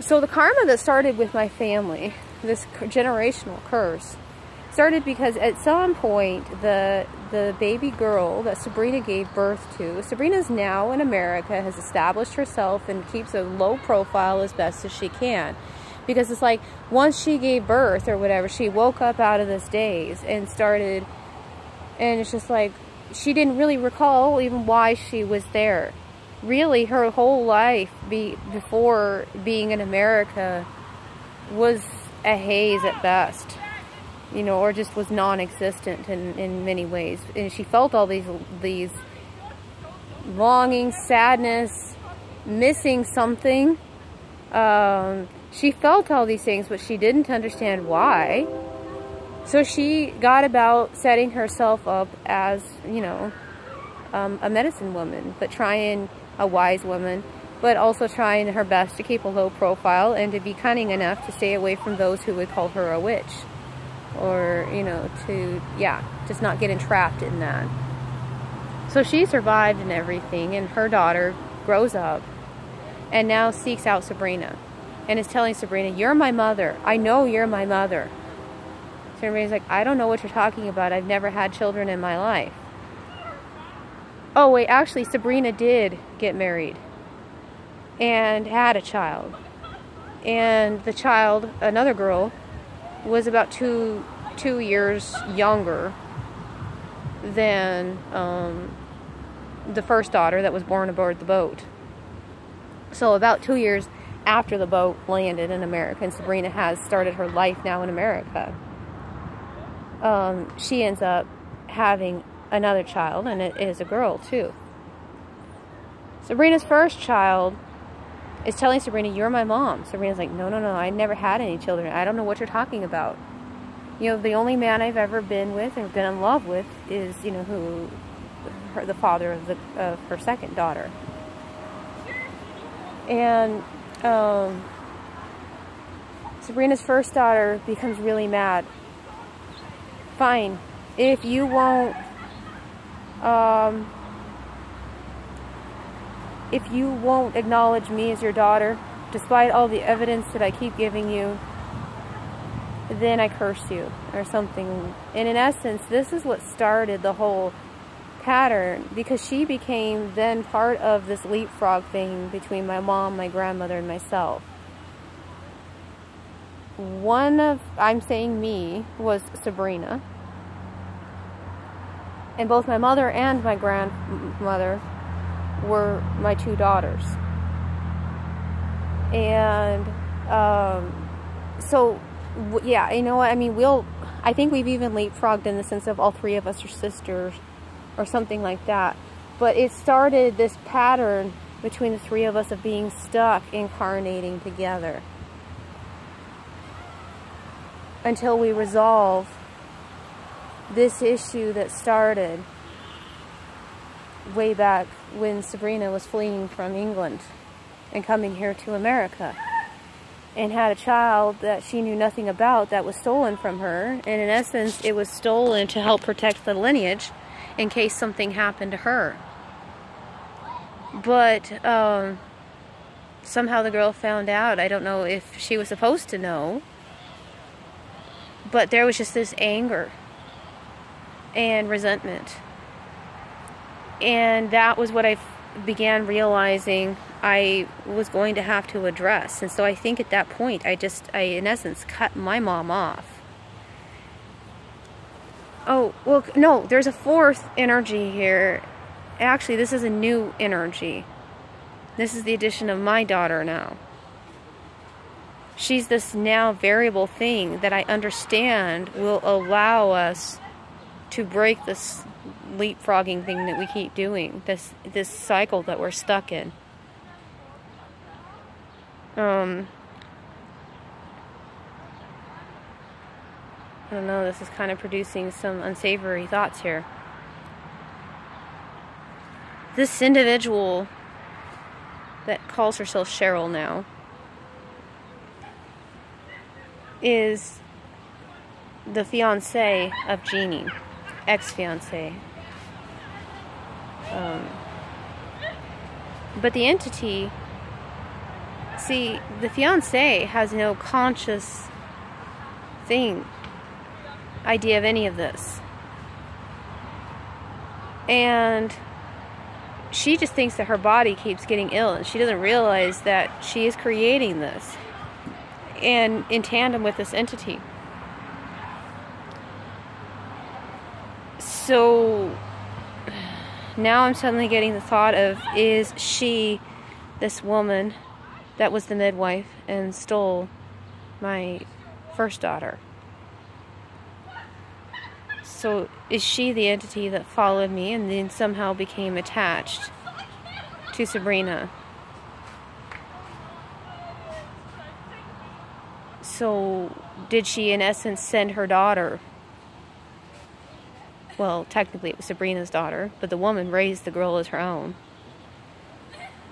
So the karma that started with my family, this generational curse, started because at some point the baby girl that Sabrina gave birth to, Sabrina's now in America, has established herself and keeps a low profile as best as she can. Because it's like, once she gave birth or whatever, she woke up out of this daze and started, and it's just like, she didn't really recall even why she was there. Really, her whole life before being in America was a haze at best, you know, or just was non-existent in many ways. And she felt all these longing, sadness, missing something. She felt all these things, but she didn't understand why. So she got about setting herself up as, you know, a medicine woman, but a wise woman, but also trying her best to keep a low profile and to be cunning enough to stay away from those who would call her a witch. Or, you know, just not get entrapped in that. So she survived and everything, and her daughter grows up and now seeks out Sabrina and is telling Sabrina, "You're my mother. I know you're my mother." So everybody's like, "I don't know what you're talking about. I've never had children in my life." Oh wait, actually Sabrina did get married and had a child. And the child, another girl, was about two years younger than the first daughter that was born aboard the boat. So about 2 years after the boat landed in America, and Sabrina has started her life now in America, she ends up having another child, and it is a girl too. Sabrina's first child is telling Sabrina, "You're my mom." Sabrina's like, "No, I never had any children. I don't know what you're talking about. You know, the only man I've ever been with and been in love with is, you know, the father of her second daughter." And Sabrina's first daughter becomes really mad. "Fine, if you won't acknowledge me as your daughter, despite all the evidence that I keep giving you, then I curse you," or something. And in essence, this is what started the whole pattern, because she became then part of this leapfrog thing between my mom, my grandmother, and myself. I'm saying me, was Sabrina. And both my mother and my grandmother were my two daughters. And so, yeah, you know what, I mean, I think we've even leapfrogged in the sense of all three of us are sisters or something like that. But it started this pattern between the three of us of being stuck incarnating together until we resolve this issue that started way back when Sabrina was fleeing from England and coming here to America, and had a child that she knew nothing about that was stolen from her. And in essence, it was stolen to help protect the lineage in case something happened to her. But somehow the girl found out. I don't know if she was supposed to know, but there was just this anger and resentment. And that was what I began realizing I was going to have to address. And so I think at that point, I in essence cut my mom off. Oh, well, no, there's a fourth energy here. Actually, this is a new energy. This is the addition of my daughter now. She's this now variable thing that I understand will allow us to break this leapfrogging thing that we keep doing, this cycle that we're stuck in. I don't know, this is kind of producing some unsavory thoughts here. This individual that calls herself Cheryl now is the fiancé of Jeannie, ex-fiancé. But the entity See, the fiancé has no conscious idea of any of this. And she just thinks that her body keeps getting ill, and she doesn't realize that she is creating this and in tandem with this entity. So now I'm suddenly getting the thought of, is she this woman that was the midwife and stole my first daughter? So is she the entity that followed me and then somehow became attached to Sabrina? So did she in essence send her daughter? Well, technically it was Sabrina's daughter, but the woman raised the girl as her own.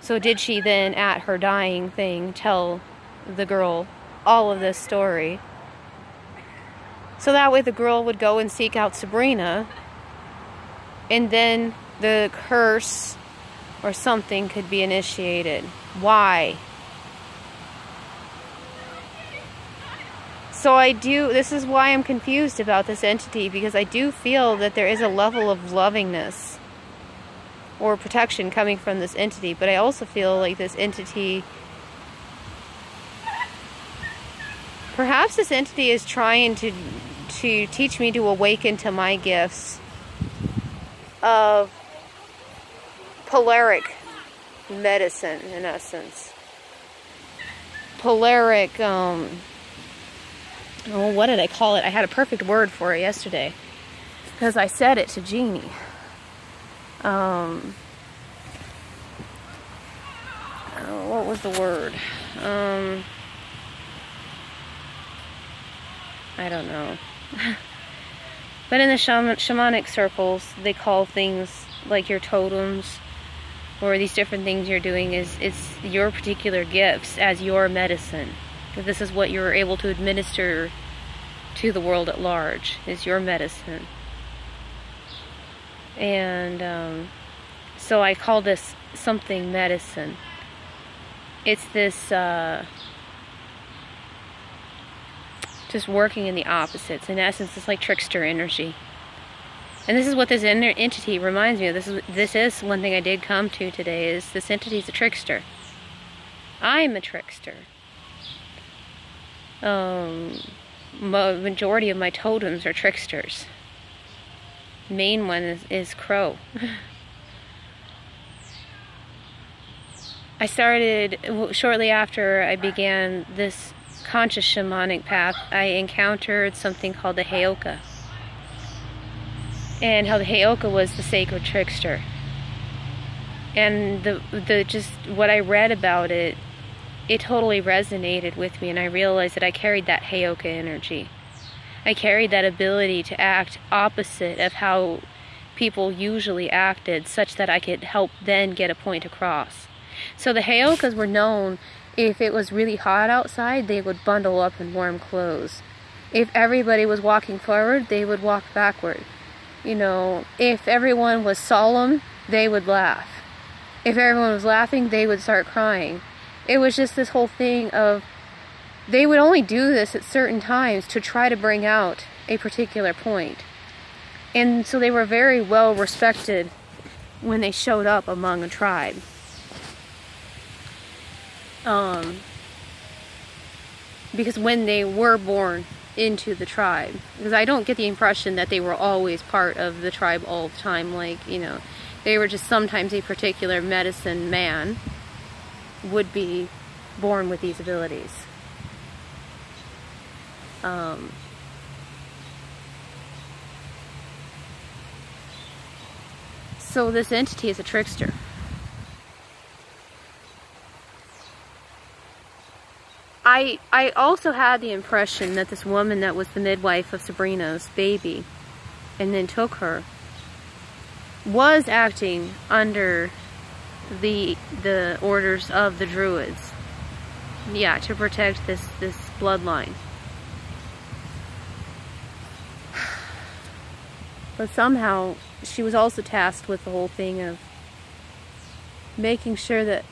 So did she then, at her dying thing, tell the girl all of this story? So that way the girl would go and seek out Sabrina, and then the curse or something could be initiated. Why? So this is why I'm confused about this entity, because I do feel that there is a level of lovingness or protection coming from this entity, but I also feel like this entity, perhaps this entity is trying to teach me to awaken to my gifts of polaric medicine, in essence. Polaric, oh, what did I call it? I had a perfect word for it yesterday, because I said it to Jeannie. What was the word? I don't know. But in the shamanic circles, they call things like your totems or these different things you're doing it's your particular gifts as your medicine. This is what you're able to administer to the world at large, is your medicine. And so I call this something medicine. It's this just working in the opposites. In essence, it's like trickster energy. And this is what this entity reminds me of. This is one thing I did come to today, is this entity is a trickster. I'm a trickster. Majority of my totems are tricksters. Main one is crow. I started, shortly after I began this conscious shamanic path, I encountered something called the Heyoka. And how the Heyoka was the sacred trickster. And just what I read about it, it totally resonated with me, and I realized that I carried that Heyoka energy. I carried that ability to act opposite of how people usually acted, such that I could help then get a point across. So the Heyokas were known, if it was really hot outside, they would bundle up in warm clothes. If everybody was walking forward, they would walk backward. You know, if everyone was solemn, they would laugh. If everyone was laughing, they would start crying. It was just this whole thing of, they would only do this at certain times to try to bring out a particular point. And so they were very well respected when they showed up among a tribe. Because when they were born into the tribe, because I don't get the impression that they were always part of the tribe all the time, like, you know, they were just sometimes a particular medicine man would be born with these abilities. So this entity is a trickster. I also had the impression that this woman that was the midwife of Sabrina's baby and then took her was acting under the orders of the Druids. Yeah, to protect this bloodline. But somehow she was also tasked with the whole thing of making sure that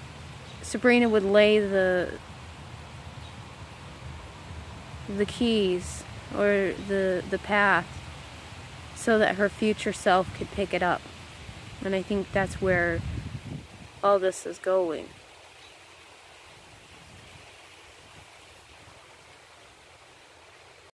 Sabrina would lay the the keys or the path so that her future self could pick it up. And I think that's where all this is going.